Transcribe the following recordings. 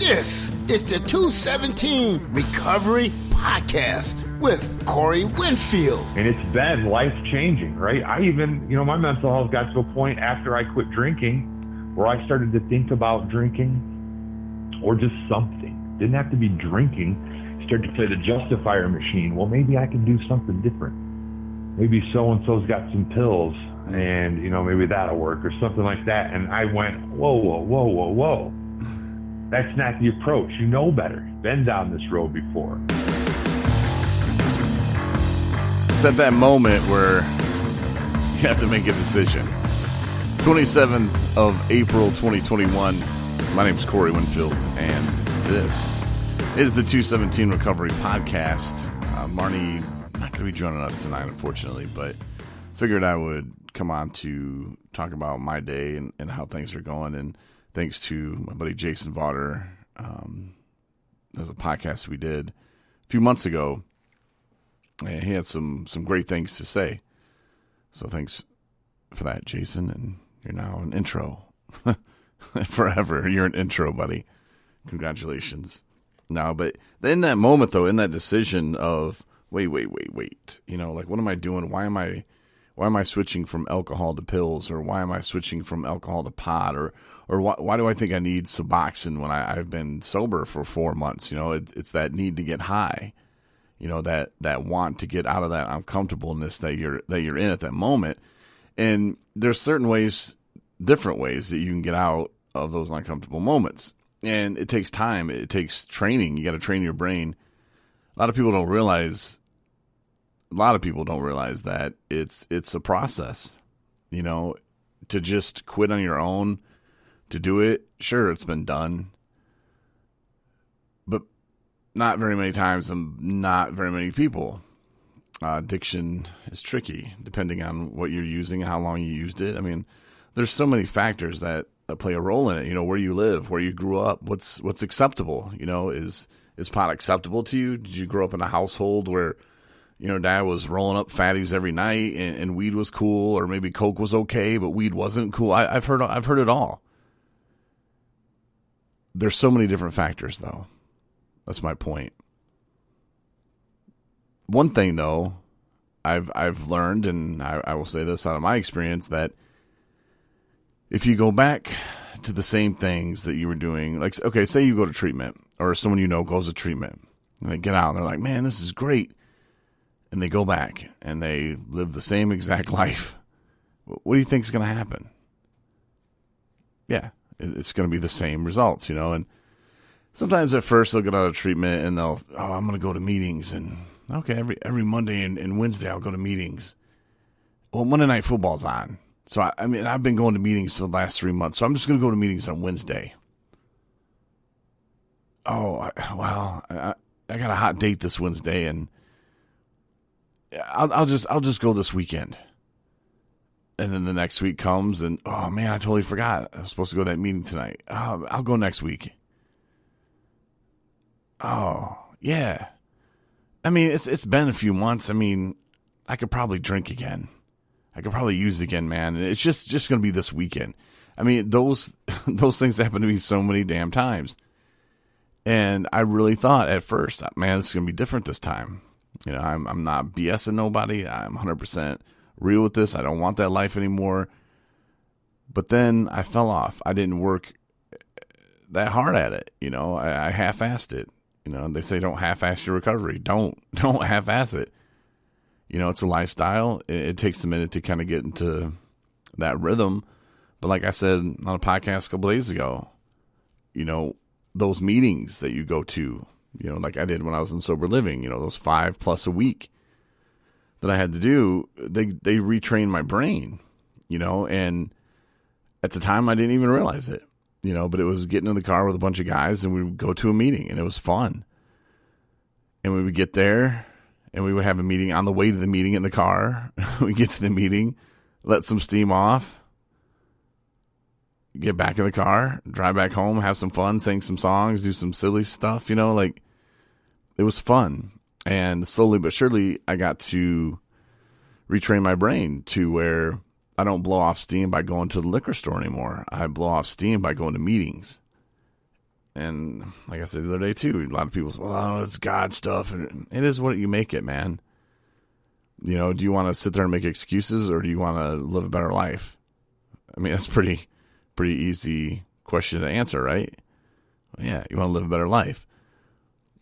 This is the 217 Recovery Podcast with Corey Winfield. And it's been life-changing, right? I even, my mental health got to a point after I quit drinking where I started to think about drinking or just something. Didn't have to be drinking. Started to play the justifier machine. Well, maybe I can do something different. Maybe so-and-so's got some pills and, maybe that'll work or something like that. And I went, whoa. That's not the approach. You know better. Been down this road before. It's at that moment where you have to make a decision. 27th of April, 2021. My name is Corey Winfield, and this is the 217 Recovery Podcast. Marnie not going to be joining us tonight, unfortunately, but figured I would come on to talk about my day and how things are going. And thanks to my buddy Jason Vaughter, there's a podcast we did a few months ago, and he had some great things to say. So thanks for that, Jason. And you're now an intro. Forever. You're an intro, buddy. Congratulations. No, but in that moment, though, in that decision of, wait. What am I doing? Why am I switching from alcohol to pills? Or why am I switching from alcohol to pot? Or why do I think I need Suboxone when I've been sober for 4 months? It's that need to get high. That want to get out of that uncomfortableness that you're in at that moment. And there's different ways that you can get out of those uncomfortable moments. And it takes time. It takes training. You got to train your brain. A lot of people don't realize that it's a process, to just quit on your own, to do it. Sure, it's been done, but not very many times and not very many people. Addiction is tricky depending on what you're using and how long you used it. I mean, there's so many factors that play a role in it. Where you live, where you grew up, what's acceptable. Is pot acceptable to you? Did you grow up in a household where dad was rolling up fatties every night and weed was cool, or maybe Coke was okay but weed wasn't cool? I've heard it all. There's so many different factors, though. That's my point. One thing, though, I've learned, and I will say this out of my experience, that if you go back to the same things that you were doing, like, okay, say you go to treatment, or someone goes to treatment, and they get out, and they're like, man, this is great. And they go back, and they live the same exact life. What do you think is going to happen? Yeah, it's going to be the same results, and sometimes at first they'll get out of treatment, and I'm going to go to meetings, and okay, every Monday and Wednesday I'll go to meetings. Well, Monday Night Football's on. So, I've been going to meetings for the last 3 months, so I'm just going to go to meetings on Wednesday. Oh, well, I got a hot date this Wednesday, and I'll just go this weekend. And then the next week comes, and, oh, man, I totally forgot. I was supposed to go to that meeting tonight. I'll go next week. Oh, yeah. It's been a few months. I could probably drink again. I could probably use it again, man. And it's just going to be this weekend. Those things happen to me so many damn times. And I really thought at first, man, this is going to be different this time. I'm not BSing nobody. I'm 100% real with this. I don't want that life anymore. But then I fell off. I didn't work that hard at it. I half-assed it. They say don't half-ass your recovery. Don't half-ass it. It's a lifestyle. It takes a minute to kind of get into that rhythm. But like I said on a podcast a couple days ago, those meetings that you go to, like I did when I was in sober living, those 5+ a week that I had to do, they retrained my brain, and at the time I didn't even realize it, but it was getting in the car with a bunch of guys and we would go to a meeting and it was fun. And we would get there and we would have a meeting on the way to the meeting in the car. We get to the meeting, let some steam off, get back in the car, drive back home, have some fun, sing some songs, do some silly stuff, it was fun. And slowly but surely I got to retrain my brain to where I don't blow off steam by going to the liquor store anymore. I blow off steam by going to meetings. And like I said the other day too, a lot of people say, well, it's God stuff. And it is what you make it, man. You know, do you want to sit there and make excuses, or do you want to live a better life? I mean, that's pretty easy question to answer, right? Well, yeah, you want to live a better life.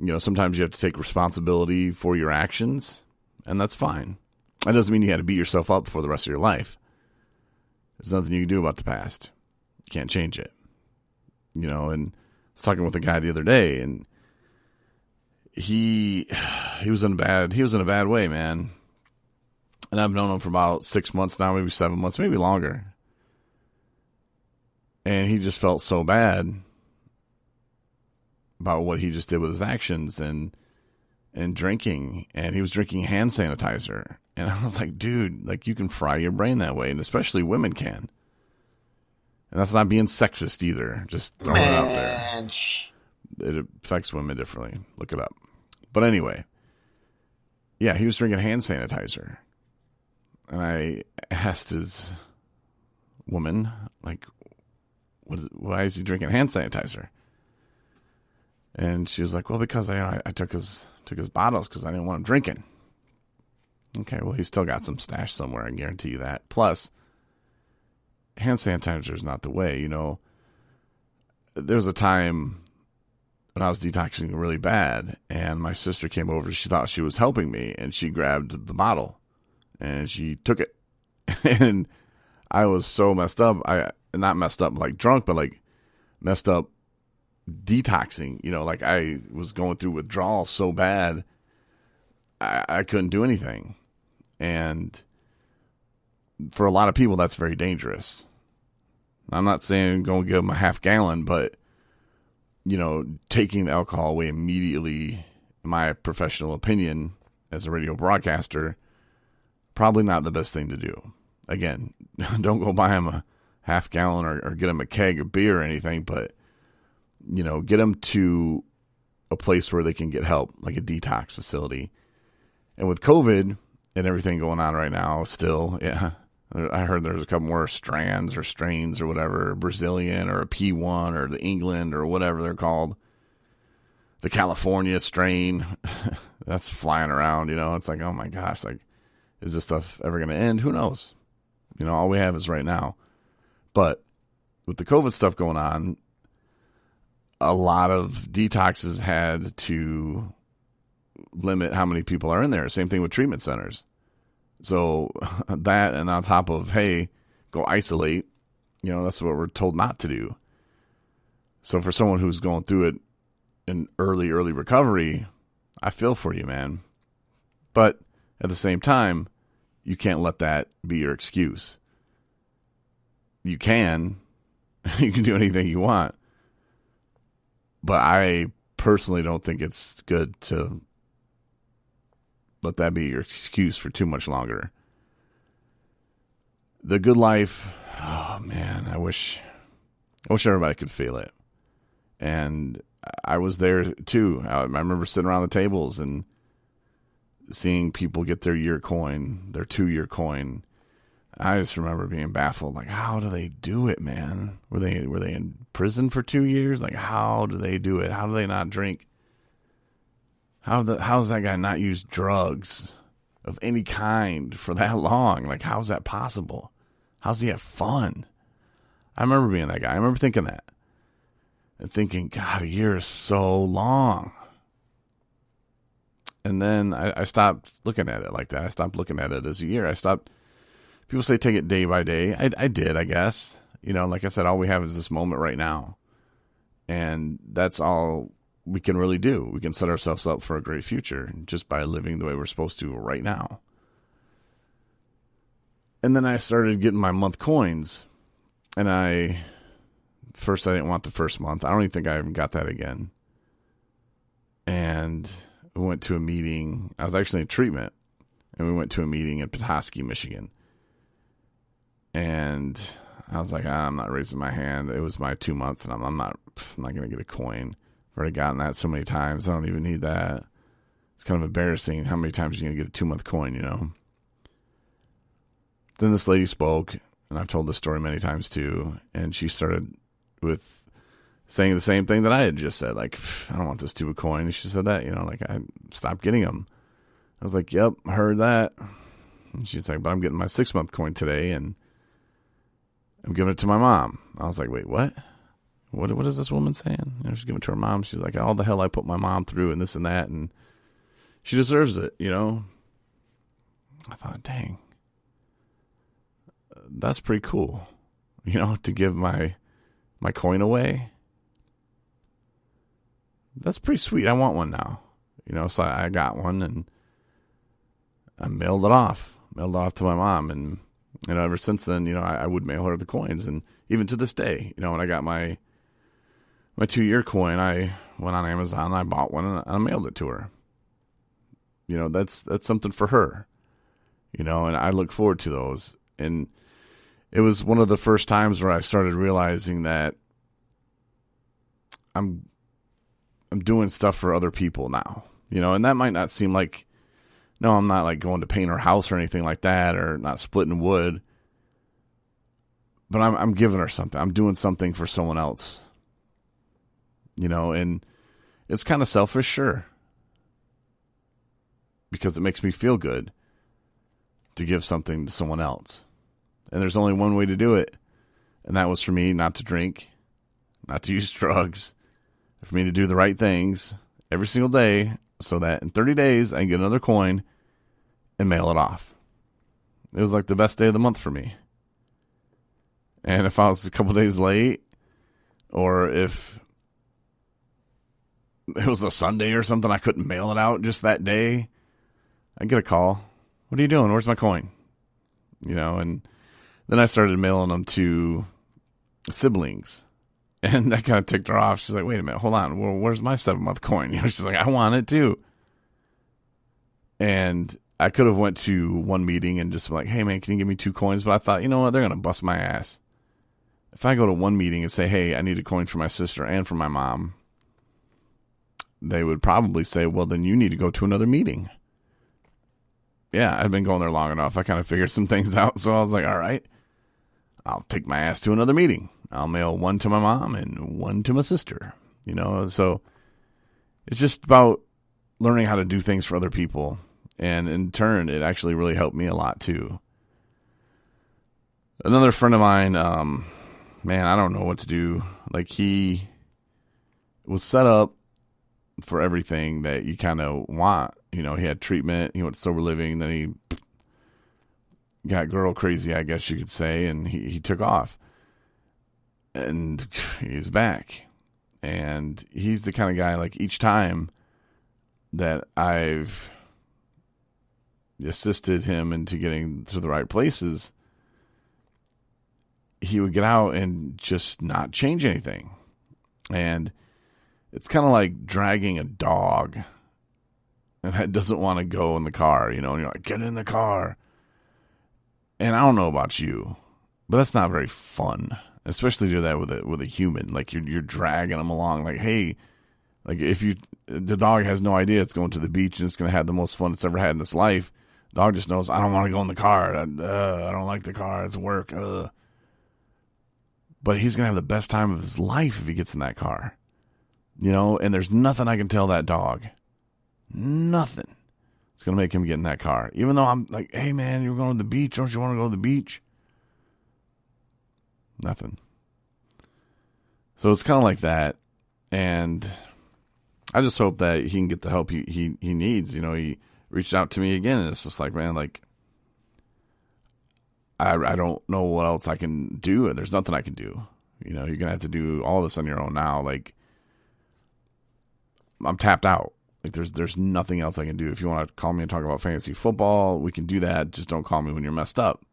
You know, sometimes you have to take responsibility for your actions, and that's fine. That doesn't mean you got to beat yourself up for the rest of your life. There's nothing you can do about the past. You can't change it. You know, and I was talking with a guy the other day, and he was in a bad way, man. And I've known him for about 6 months now, maybe 7 months, maybe longer. And he just felt so bad about what he just did with his actions and drinking. And he was drinking hand sanitizer. And I was like, dude, like, you can fry your brain that way. And especially women can. And that's not being sexist either. Just throwing it out there. It affects women differently. Look it up. But anyway. Yeah, he was drinking hand sanitizer. And I asked his woman, like, why is he drinking hand sanitizer? And she was like, well, because I took his bottles because I didn't want him drinking. Okay, well, he's still got some stash somewhere, I guarantee you that. Plus, hand sanitizer is not the way, you know. There was a time when I was detoxing really bad, and my sister came over. She thought she was helping me, and she grabbed the bottle, and she took it. And I was so messed up. Not messed up like drunk, but like messed up detoxing. You know, like I was going through withdrawal so bad, I couldn't do anything. And for a lot of people, that's very dangerous. I'm not saying go and give them a half gallon, but, you know, taking the alcohol away immediately, in my professional opinion, as a radio broadcaster, probably not the best thing to do. Again, don't go buy them a half gallon or get them a keg of beer or anything, but, you know, get them to a place where they can get help, like a detox facility. And with COVID and everything going on right now still, yeah, I heard there's a couple more strands or strains or whatever, Brazilian or a P1 or the England or whatever they're called. The California strain that's flying around, you know. It's like, oh my gosh, like, is this stuff ever going to end? Who knows? You know, all we have is right now. But with the COVID stuff going on, a lot of detoxes had to limit how many people are in there. Same thing with treatment centers. So that, and on top of, hey, go isolate, you know, that's what we're told not to do. So for someone who's going through it in early recovery, I feel for you, man. But at the same time, you can't let that be your excuse. You can do anything you want. But I personally don't think it's good to let that be your excuse for too much longer. The good life, oh man, I wish everybody could feel it. And I was there too. I remember sitting around the tables and seeing people get their year coin, their 2-year coin. I just remember being baffled, like, how do they do it, man? Were they in prison for 2 years? Like, how do they do it? How do they not drink? How does that guy not use drugs of any kind for that long? Like, how's that possible? How's he have fun? I remember being that guy. I remember thinking that. And thinking, God, a year is so long. And then I stopped looking at it like that. I stopped looking at it as a year. People say take it day by day. I did, I guess. You know, like I said, all we have is this moment right now. And that's all we can really do. We can set ourselves up for a great future just by living the way we're supposed to right now. And then I started getting my month coins. And first I didn't want the first month. I don't even think I even got that again. And we went to a meeting. I was actually in treatment. And we went to a meeting in Petoskey, Michigan. And I was like, I'm not raising my hand. It was my 2 month, and I'm not going to get a coin. I've already gotten that so many times. I don't even need that. It's kind of embarrassing how many times you're going to get a 2 month coin, you know. Then this lady spoke, and I've told this story many times too, and she started with saying the same thing that I had just said. Like, I don't want this stupid coin. And she said that, like I stopped getting them. I was like, yep, I heard that. And she's like, but I'm getting my 6-month coin today and I'm giving it to my mom. I was like, wait, what? What is this woman saying? She's giving it to her mom. She's like, all the hell I put my mom through and this and that. And she deserves it, I thought, dang, that's pretty cool, to give my coin away. That's pretty sweet. I want one now, so I got one and I mailed it off to my mom. And, ever since then, I would mail her the coins. And even to this day, when I got my 2-year coin, I went on Amazon, I bought one and I mailed it to her. That's something for her, and I look forward to those. And it was one of the first times where I started realizing that I'm doing stuff for other people now, and that might not seem like, no, I'm not like going to paint her house or anything like that, or not splitting wood, but I'm giving her something. I'm doing something for someone else, and it's kind of selfish, sure, because it makes me feel good to give something to someone else. And there's only one way to do it, and that was for me not to drink, not to use drugs, for me to do the right things every single day so that in 30 days I can get another coin and mail it off. It was like the best day of the month for me. And if I was a couple days late, or if it was a Sunday or something, I couldn't mail it out just that day, I'd get a call. What are you doing? Where's my coin? And then I started mailing them to siblings. And that kind of ticked her off. She's like, wait a minute, hold on. Well, where's my 7-month coin? She's like, I want it too. And I could have went to one meeting and just been like, hey man, can you give me 2 coins? But I thought, you know what? They're going to bust my ass. If I go to one meeting and say, hey, I need a coin for my sister and for my mom, they would probably say, well, then you need to go to another meeting. Yeah, I'd been going there long enough. I kind of figured some things out. So I was like, all right, I'll take my ass to another meeting. I'll mail one to my mom and one to my sister, So it's just about learning how to do things for other people. And in turn, it actually really helped me a lot too. Another friend of mine, man, I don't know what to do. Like, he was set up for everything that you kind of want. He had treatment, he went to sober living, then he got girl crazy, I guess you could say, and he took off. And he's back. And he's the kind of guy, like, each time that I've assisted him into getting to the right places, he would get out and just not change anything. And it's kind of like dragging a dog that doesn't want to go in the car, and you're like, get in the car. And I don't know about you, but that's not very fun, especially to do that with a human. Like, you're dragging them along. Like, hey, like, the dog has no idea it's going to the beach and it's going to have the most fun it's ever had in its life. Dog just knows, I don't want to go in the car. I don't like the car. It's work. But he's going to have the best time of his life if he gets in that car. And there's nothing I can tell that dog. Nothing. It's going to make him get in that car. Even though I'm like, hey man, you're going to the beach. Don't you want to go to the beach? Nothing. So it's kind of like that. And I just hope that he can get the help he needs. He reached out to me again, and it's just like, man, like, I don't know what else I can do, and there's nothing I can do. You're going to have to do all this on your own now. Like, I'm tapped out. Like, there's nothing else I can do. If you want to call me and talk about fantasy football, we can do that. Just don't call me when you're messed up.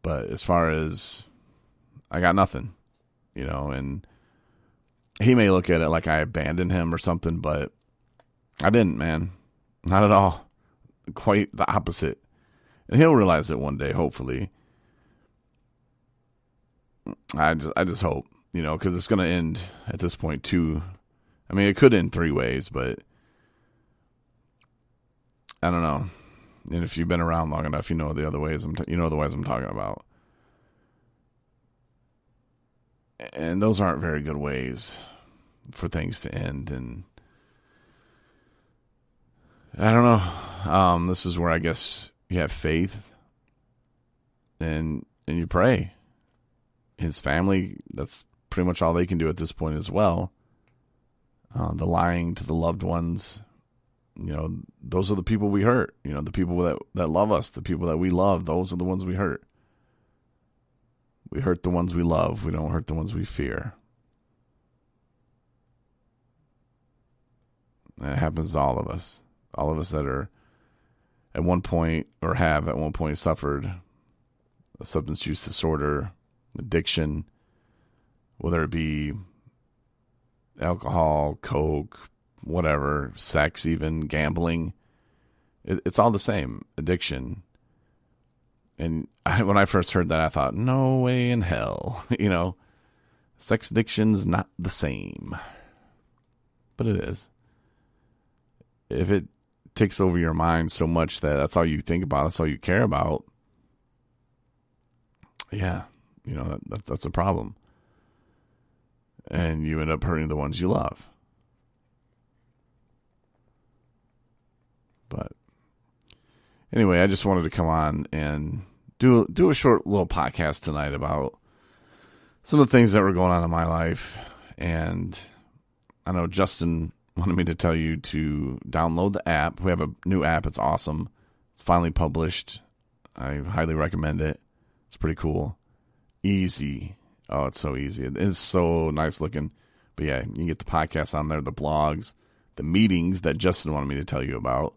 But as far as, I got nothing, and he may look at it like I abandoned him or something, but I didn't, man. Not at all. Quite the opposite. And he'll realize it one day, hopefully. I just hope, because it's going to end at this point too. I mean, it could end 3 ways, but I don't know. And if you've been around long enough, you know the other ways. The ways I'm talking about. And those aren't very good ways for things to end. And I don't know. This is where I guess you have faith and you pray. His family, that's pretty much all they can do at this point as well. The lying to the loved ones, those are the people we hurt. The people that love us, the people that we love, those are the ones we hurt. We hurt the ones we love. We don't hurt the ones we fear. And it happens to all of us. All of us that are at one point or have at one point suffered a substance use disorder, addiction, whether it be alcohol, coke, whatever, sex, even gambling. It's all the same, addiction. And when I first heard that, I thought, no way in hell. Sex addiction's not the same. But it is. If it takes over your mind so much that that's all you think about, that's all you care about, yeah, that's a problem. And you end up hurting the ones you love. But anyway, I just wanted to come on and do a short little podcast tonight about some of the things that were going on in my life. And I know Justin wanted me to tell you to download the app. We have a new app. It's awesome. It's finally published. I highly recommend it. It's pretty cool. Easy. Oh, it's so easy. It's so nice looking. But yeah, you can get the podcast on there, the blogs, the meetings that Justin wanted me to tell you about.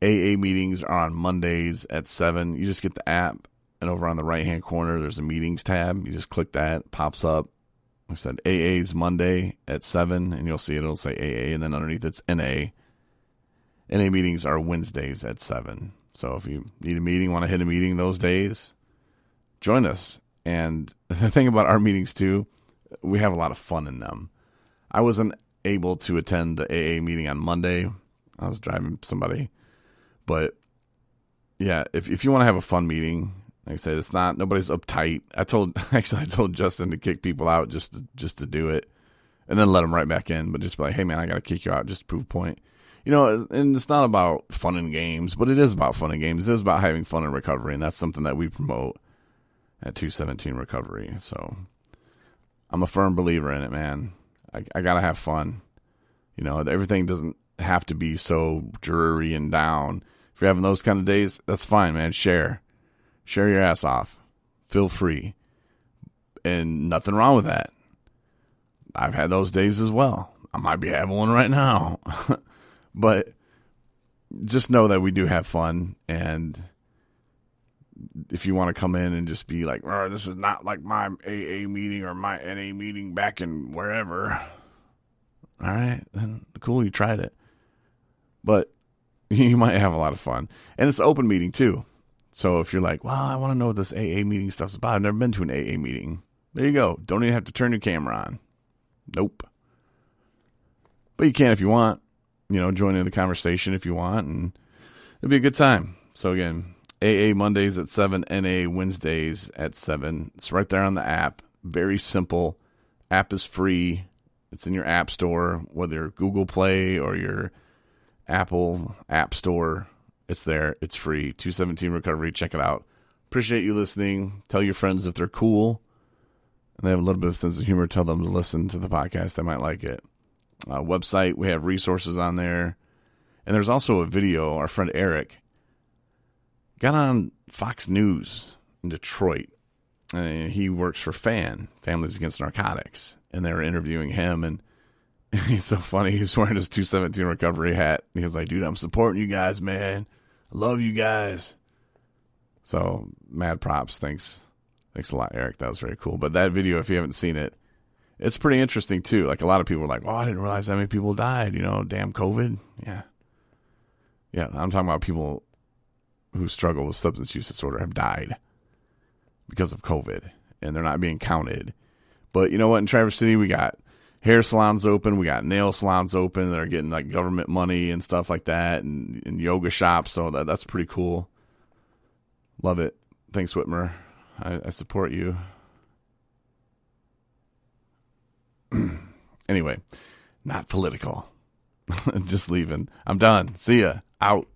AA meetings are on Mondays at 7. You just get the app, and over on the right-hand corner, there's a meetings tab. You just click that. It pops up. I said AA's Monday at 7, and you'll see it. It'll say AA, and then underneath it's NA. NA meetings are Wednesdays at 7. So if you need a meeting, want to hit a meeting those days, join us. And the thing about our meetings, too, we have a lot of fun in them. I wasn't able to attend the AA meeting on Monday. I was driving somebody. But, yeah, if you want to have a fun meeting, like I said, it's not, nobody's uptight. I told Justin to kick people out just to do it and then let them right back in. But just be like, hey, man, I got to kick you out just to prove a point. And it's not about fun and games, but it is about fun and games. It is about having fun and recovery, and that's something that we promote at 217 Recovery. So I'm a firm believer in it, man. I got to have fun. Everything doesn't have to be so dreary and down. If you're having those kind of days, that's fine, man. Share your ass off. Feel free. And nothing wrong with that. I've had those days as well. I might be having one right now. But just know that we do have fun. And if you want to come in and just be like, oh, this is not like my AA meeting or my NA meeting back in wherever. All right, then cool, you tried it. But you might have a lot of fun. And it's an open meeting too. So if you're like, well, I want to know what this AA meeting stuff's about. I've never been to an AA meeting. There you go. Don't even have to turn your camera on. Nope. But you can if you want. Join in the conversation if you want. And it'll be a good time. So again, AA Mondays at 7, NA Wednesdays at 7. It's right there on the app. Very simple. App is free. It's in your app store, whether Google Play or your Apple App Store. It's there. It's free. 217 Recovery. Check it out. Appreciate you listening. Tell your friends if they're cool and they have a little bit of sense of humor. Tell them to listen to the podcast. They might like it. Website, we have resources on there. And there's also a video. Our friend Eric got on Fox News in Detroit. And he works for FAN, Families Against Narcotics. And they were interviewing him. And he's so funny. He's wearing his 217 Recovery hat. And he was like, dude, I'm supporting you guys, man. I love you guys. So, mad props. Thanks a lot, Eric. That was very cool. But that video, if you haven't seen it, it's pretty interesting, too. Like, a lot of people were like, oh, I didn't realize how many people died. Damn COVID. Yeah. Yeah, I'm talking about people who struggle with substance use disorder have died because of COVID. And they're not being counted. But you know what? In Traverse City, we got hair salons open. We got nail salons open. They're getting like government money and stuff like that, and yoga shops. So that's pretty cool. Love it. Thanks, Whitmer. I support you. Anyway, not political. Just leaving. I'm done. See ya. Out.